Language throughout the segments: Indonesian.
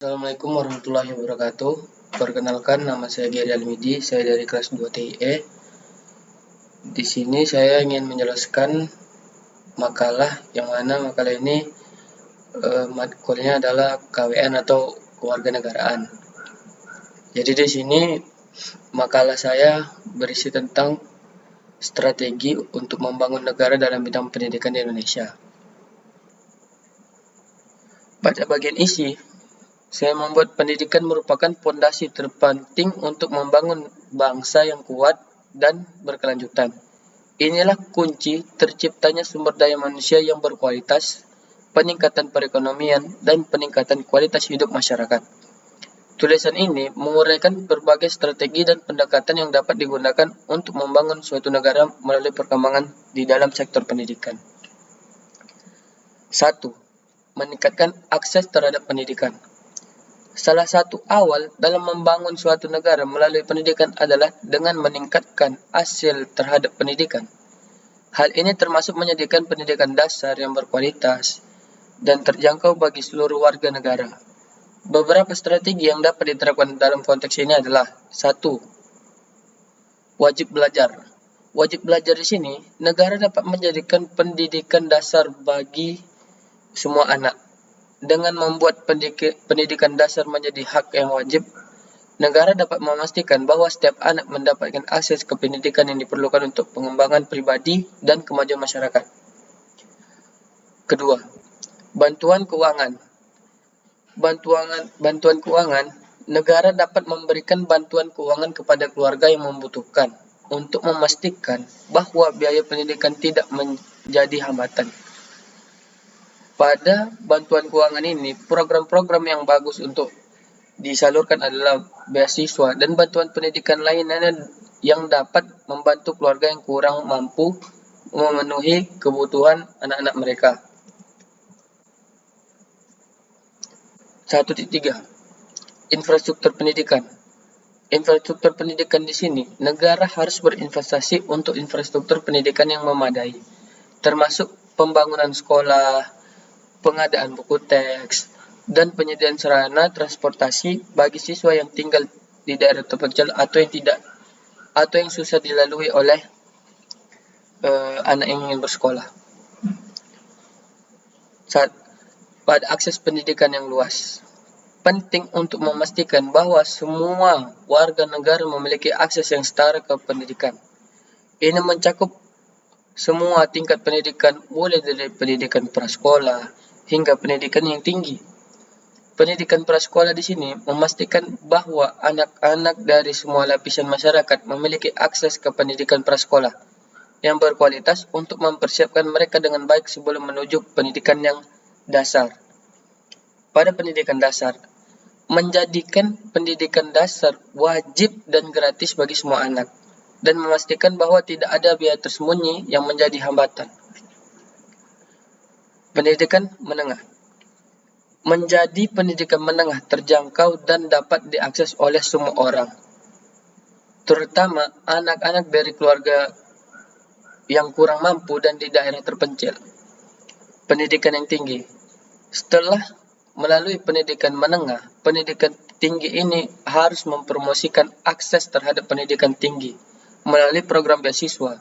Assalamualaikum warahmatullahi wabarakatuh. Perkenalkan, nama saya Gary Almidi, saya dari kelas 2 TIE. Di sini saya ingin menjelaskan makalah yang mana makalah ini matkulnya adalah KWN atau kewarganegaraan. Jadi di sini makalah saya berisi tentang strategi untuk membangun negara dalam bidang pendidikan di Indonesia. Pada bagian isi, saya membuat pendidikan merupakan fondasi terpenting untuk membangun bangsa yang kuat dan berkelanjutan. Inilah kunci terciptanya sumber daya manusia yang berkualitas, peningkatan perekonomian, dan peningkatan kualitas hidup masyarakat. Tulisan ini menguraikan berbagai strategi dan pendekatan yang dapat digunakan untuk membangun suatu negara melalui perkembangan di dalam sektor pendidikan. 1. Meningkatkan akses terhadap pendidikan. Salah satu awal dalam membangun suatu negara melalui pendidikan adalah dengan meningkatkan hasil terhadap pendidikan. Hal ini termasuk menyediakan pendidikan dasar yang berkualitas dan terjangkau bagi seluruh warga negara. Beberapa strategi yang dapat diterapkan dalam konteks ini adalah 1. Wajib belajar. Wajib belajar di sini, negara dapat menjadikan pendidikan dasar bagi semua anak. Dengan membuat pendidikan dasar menjadi hak yang wajib, negara dapat memastikan bahwa setiap anak mendapatkan akses ke pendidikan yang diperlukan untuk pengembangan pribadi dan kemajuan masyarakat. Kedua, bantuan keuangan. Bantuan keuangan, negara dapat memberikan bantuan keuangan kepada keluarga yang membutuhkan untuk memastikan bahwa biaya pendidikan tidak menjadi hambatan. Pada bantuan keuangan ini, program-program yang bagus untuk disalurkan adalah beasiswa dan bantuan pendidikan lainnya yang dapat membantu keluarga yang kurang mampu memenuhi kebutuhan anak-anak mereka. 1.3. Infrastruktur pendidikan. Infrastruktur pendidikan di sini, negara harus berinvestasi untuk infrastruktur pendidikan yang memadai, termasuk pembangunan sekolah, pengadaan buku teks, dan penyediaan sarana transportasi bagi siswa yang tinggal di daerah terpencil atau yang susah dilalui oleh anak yang ingin bersekolah. Pada akses pendidikan yang luas, penting untuk memastikan bahwa semua warga negara memiliki akses yang setara ke pendidikan. Ini mencakup semua tingkat pendidikan, mulai dari pendidikan prasekolah hingga pendidikan yang tinggi. Pendidikan prasekolah di sini memastikan bahwa anak-anak dari semua lapisan masyarakat memiliki akses ke pendidikan prasekolah yang berkualitas untuk mempersiapkan mereka dengan baik sebelum menuju pendidikan yang dasar. Pada pendidikan dasar, menjadikan pendidikan dasar wajib dan gratis bagi semua anak, dan memastikan bahwa tidak ada biaya tersembunyi yang menjadi hambatan. Pendidikan menengah. Menjadi pendidikan menengah terjangkau dan dapat diakses oleh semua orang, terutama anak-anak dari keluarga yang kurang mampu dan di daerah terpencil. Pendidikan yang tinggi. Setelah melalui pendidikan menengah, pendidikan tinggi ini harus mempromosikan akses terhadap pendidikan tinggi melalui program beasiswa,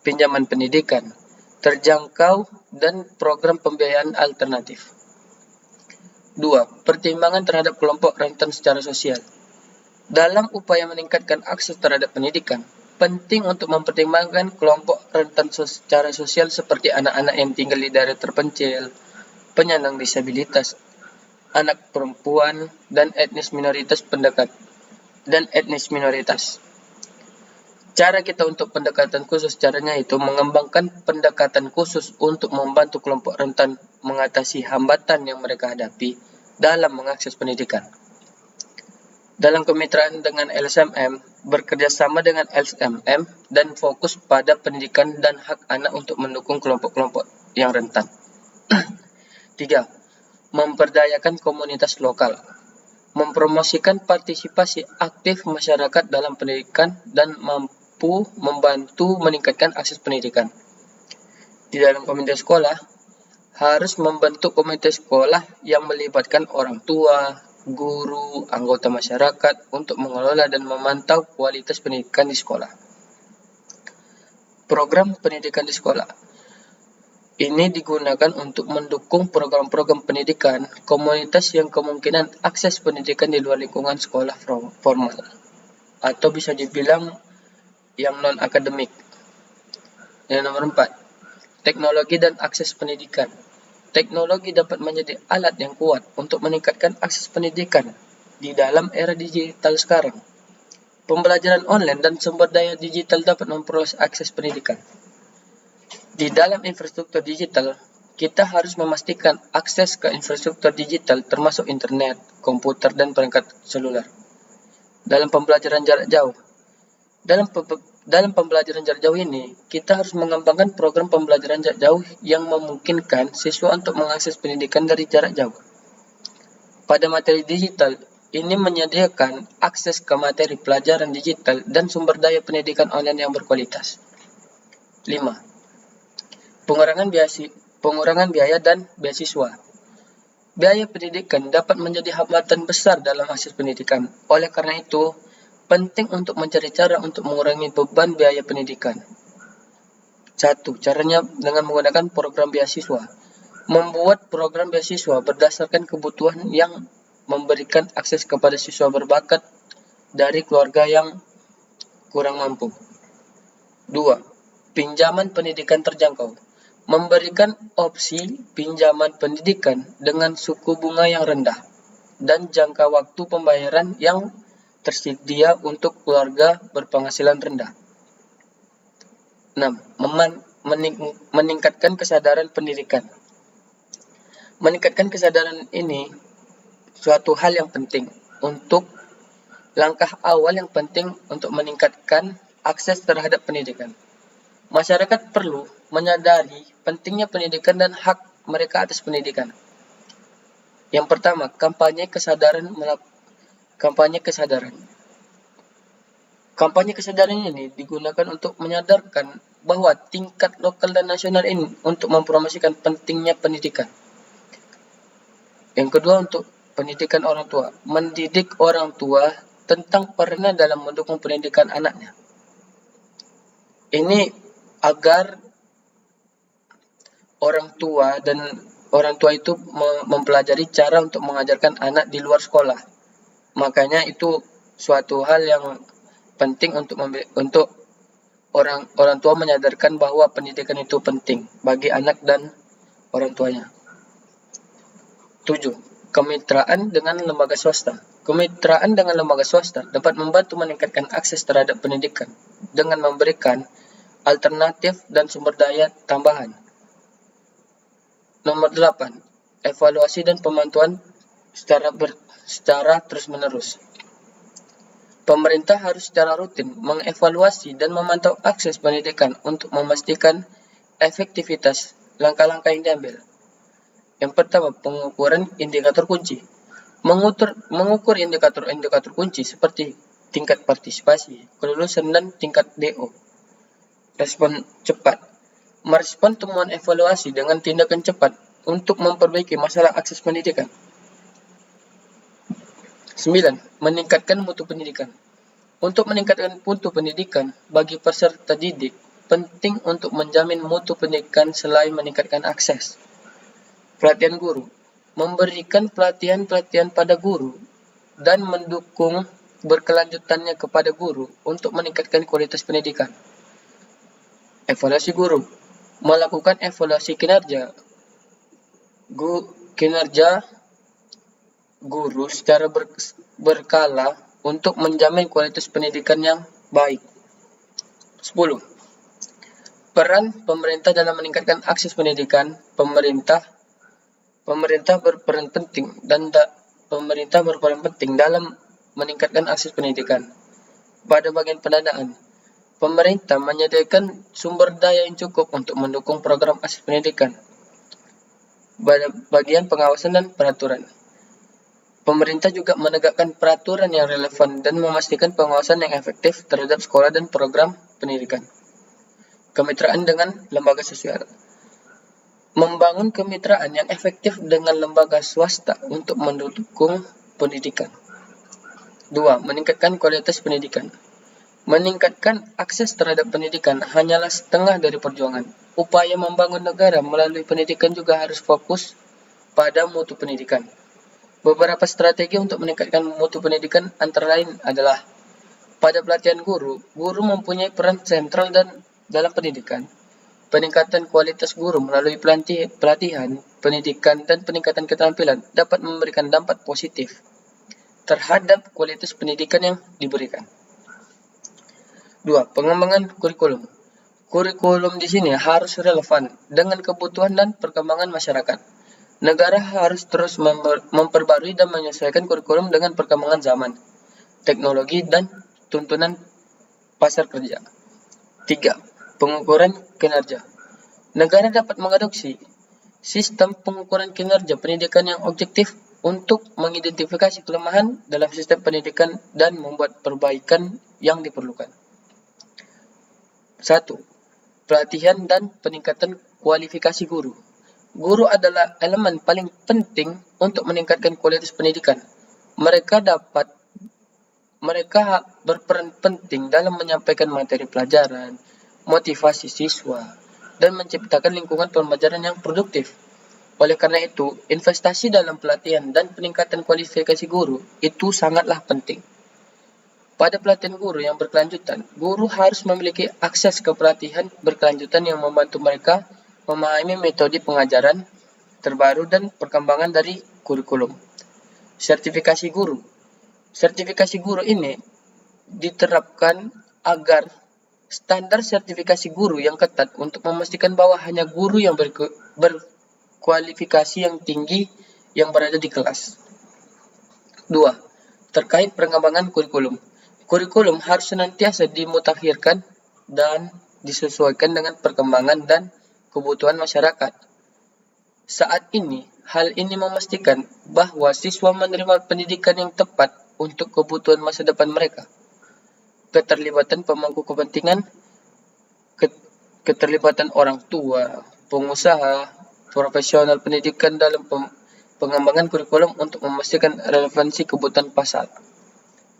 pinjaman pendidikan, terjangkau, dan program pembiayaan alternatif. 2. Pertimbangan terhadap kelompok rentan secara sosial. Dalam upaya meningkatkan akses terhadap pendidikan, penting untuk mempertimbangkan kelompok rentan secara sosial seperti anak-anak yang tinggal di daerah terpencil, penyandang disabilitas, anak perempuan, dan etnis minoritas Cara kita untuk pendekatan khusus, caranya itu mengembangkan pendekatan khusus untuk membantu kelompok rentan mengatasi hambatan yang mereka hadapi dalam mengakses pendidikan. Dalam kemitraan dengan LSMM, bekerjasama dengan LSMM dan fokus pada pendidikan dan hak anak untuk mendukung kelompok-kelompok yang rentan. 3. Memperdayakan komunitas lokal. Mempromosikan partisipasi aktif masyarakat dalam pendidikan dan membantu meningkatkan akses pendidikan. Di dalam komunitas sekolah, harus membentuk komite sekolah yang melibatkan orang tua, guru, anggota masyarakat untuk mengelola dan memantau kualitas pendidikan di sekolah. Program pendidikan di sekolah ini digunakan untuk mendukung program-program pendidikan komunitas yang kemungkinan akses pendidikan di luar lingkungan sekolah formal, atau bisa dibilang yang non-akademik. Yang nomor 4, teknologi dan akses pendidikan. Teknologi dapat menjadi alat yang kuat untuk meningkatkan akses pendidikan di dalam era digital sekarang. Pembelajaran online dan sumber daya digital dapat memperluas akses pendidikan. Di dalam infrastruktur digital, kita harus memastikan akses ke infrastruktur digital termasuk internet, komputer, dan perangkat seluler. Dalam pembelajaran jarak jauh, dalam pembelajaran jarak jauh ini, kita harus mengembangkan program pembelajaran jarak jauh yang memungkinkan siswa untuk mengakses pendidikan dari jarak jauh. Pada materi digital, ini menyediakan akses ke materi pelajaran digital dan sumber daya pendidikan online yang berkualitas. 5. Pengurangan biaya dan beasiswa. Biaya pendidikan dapat menjadi hambatan besar dalam akses pendidikan. Oleh karena itu, penting untuk mencari cara untuk mengurangi beban biaya pendidikan. 1. Caranya dengan menggunakan program beasiswa. Membuat program beasiswa berdasarkan kebutuhan yang memberikan akses kepada siswa berbakat dari keluarga yang kurang mampu. 2. Pinjaman pendidikan terjangkau. Memberikan opsi pinjaman pendidikan dengan suku bunga yang rendah dan jangka waktu pembayaran yang tersedia untuk keluarga berpenghasilan rendah. 6. Meningkatkan kesadaran pendidikan. Meningkatkan kesadaran ini suatu hal yang penting untuk langkah awal yang penting untuk meningkatkan akses terhadap pendidikan. Masyarakat perlu menyadari pentingnya pendidikan dan hak mereka atas pendidikan. Yang pertama, kampanye kesadaran. Kampanye kesadaran ini digunakan untuk menyadarkan bahwa tingkat lokal dan nasional ini untuk mempromosikan pentingnya pendidikan. Yang kedua, untuk pendidikan orang tua. Mendidik orang tua tentang peran dalam mendukung pendidikan anaknya. Ini agar orang tua itu mempelajari cara untuk mengajarkan anak di luar sekolah. Makanya itu suatu hal yang penting untuk orang tua menyadarkan bahwa pendidikan itu penting bagi anak dan orang tuanya. 7. Kemitraan dengan lembaga swasta. Kemitraan dengan lembaga swasta dapat membantu meningkatkan akses terhadap pendidikan dengan memberikan alternatif dan sumber daya tambahan. Nomor 8. Evaluasi dan pemantauan secara terus-menerus. Pemerintah harus secara rutin mengevaluasi dan memantau akses pendidikan untuk memastikan efektivitas langkah-langkah yang diambil. Yang pertama, pengukuran indikator kunci. Mengukur indikator kunci seperti tingkat partisipasi, kelulusan, dan tingkat DO. Respon cepat. Merespon temuan evaluasi dengan tindakan cepat untuk memperbaiki masalah akses pendidikan. 9. Meningkatkan mutu pendidikan. Untuk meningkatkan mutu pendidikan bagi peserta didik, penting untuk menjamin mutu pendidikan selain meningkatkan akses. Pelatihan guru. Memberikan pelatihan pada guru dan mendukung berkelanjutannya kepada guru untuk meningkatkan kualitas pendidikan. Evaluasi guru. Melakukan evaluasi kinerja guru secara berkala untuk menjamin kualitas pendidikan yang baik. 10. Peran pemerintah dalam meningkatkan akses pendidikan. Pemerintah berperan penting dalam meningkatkan akses pendidikan. Pada bagian pendanaan, pemerintah menyediakan sumber daya yang cukup untuk mendukung program akses pendidikan. Pada bagian pengawasan dan peraturan, pemerintah juga menegakkan peraturan yang relevan dan memastikan pengawasan yang efektif terhadap sekolah dan program pendidikan. Kemitraan dengan lembaga sosial. Membangun kemitraan yang efektif dengan lembaga swasta untuk mendukung pendidikan. 2. Meningkatkan kualitas pendidikan. Meningkatkan akses terhadap pendidikan hanyalah setengah dari perjuangan. Upaya membangun negara melalui pendidikan juga harus fokus pada mutu pendidikan. Beberapa strategi untuk meningkatkan mutu pendidikan antara lain adalah: pada pelatihan guru, guru mempunyai peran sentral dalam pendidikan. Peningkatan kualitas guru melalui pelatihan, pendidikan, dan peningkatan keterampilan dapat memberikan dampak positif terhadap kualitas pendidikan yang diberikan. 2. Pengembangan kurikulum. Kurikulum di sini harus relevan dengan kebutuhan dan perkembangan masyarakat. Negara harus terus memperbarui dan menyesuaikan kurikulum dengan perkembangan zaman, teknologi, dan tuntunan pasar kerja. 3. Pengukuran kinerja. Negara dapat mengadopsi sistem pengukuran kinerja pendidikan yang objektif untuk mengidentifikasi kelemahan dalam sistem pendidikan dan membuat perbaikan yang diperlukan. 1. Pelatihan dan peningkatan kualifikasi guru. Guru adalah elemen paling penting untuk meningkatkan kualitas pendidikan. Mereka berperan penting dalam menyampaikan materi pelajaran, motivasi siswa, dan menciptakan lingkungan pembelajaran yang produktif. Oleh karena itu, investasi dalam pelatihan dan peningkatan kualifikasi guru itu sangatlah penting. Pada pelatihan guru yang berkelanjutan, guru harus memiliki akses ke pelatihan berkelanjutan yang membantu mereka memahami metode pengajaran terbaru dan perkembangan dari kurikulum. Sertifikasi guru. Sertifikasi guru ini diterapkan agar standar sertifikasi guru yang ketat untuk memastikan bahwa hanya guru yang berkualifikasi yang tinggi yang berada di kelas. 2. Terkait pengembangan kurikulum. Kurikulum harus senantiasa dimutakhirkan dan disesuaikan dengan perkembangan dan kebutuhan masyarakat. Saat ini, hal ini memastikan bahwa siswa menerima pendidikan yang tepat untuk kebutuhan masa depan mereka. Keterlibatan pemangku kepentingan, keterlibatan orang tua, pengusaha, profesional pendidikan dalam pengembangan kurikulum untuk memastikan relevansi kebutuhan pasar.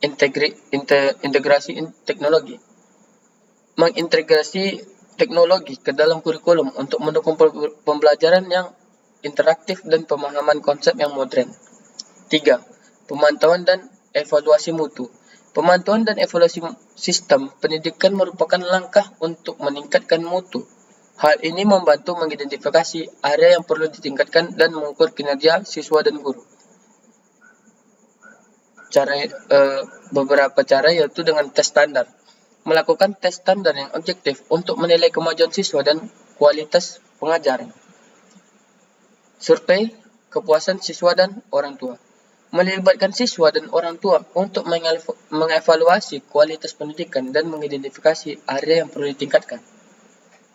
Integrasi teknologi. Mengintegrasi teknologi ke dalam kurikulum untuk mendukung pembelajaran yang interaktif dan pemahaman konsep yang modern. 3. Pemantauan dan evaluasi mutu. Pemantauan dan evaluasi sistem pendidikan merupakan langkah untuk meningkatkan mutu. Hal ini membantu mengidentifikasi area yang perlu ditingkatkan dan mengukur kinerja siswa dan guru. Beberapa cara yaitu dengan tes standar. Melakukan tes standar yang objektif untuk menilai kemajuan siswa dan kualitas pengajaran. Survei kepuasan siswa dan orang tua. Melibatkan siswa dan orang tua untuk mengevaluasi kualitas pendidikan dan mengidentifikasi area yang perlu ditingkatkan.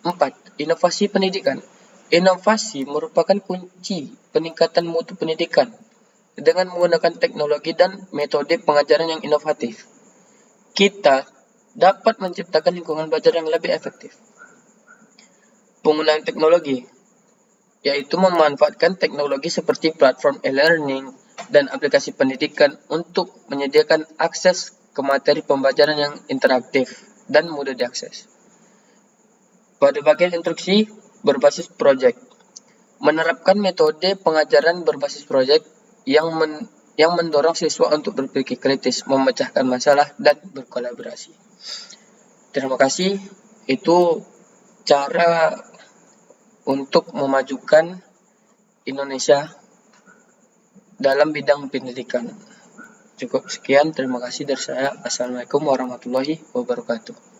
4. Inovasi pendidikan. Inovasi merupakan kunci peningkatan mutu pendidikan dengan menggunakan teknologi dan metode pengajaran yang inovatif. Kita dapat menciptakan lingkungan belajar yang lebih efektif. Penggunaan teknologi, yaitu memanfaatkan teknologi seperti platform e-learning dan aplikasi pendidikan untuk menyediakan akses ke materi pembelajaran yang interaktif dan mudah diakses. Pada bagian instruksi berbasis proyek, menerapkan metode pengajaran berbasis proyek yang mendorong siswa untuk berpikir kritis, memecahkan masalah, dan berkolaborasi. Terima kasih. Itu cara untuk memajukan Indonesia dalam bidang pendidikan. Cukup sekian, terima kasih dari saya. Assalamualaikum warahmatullahi wabarakatuh.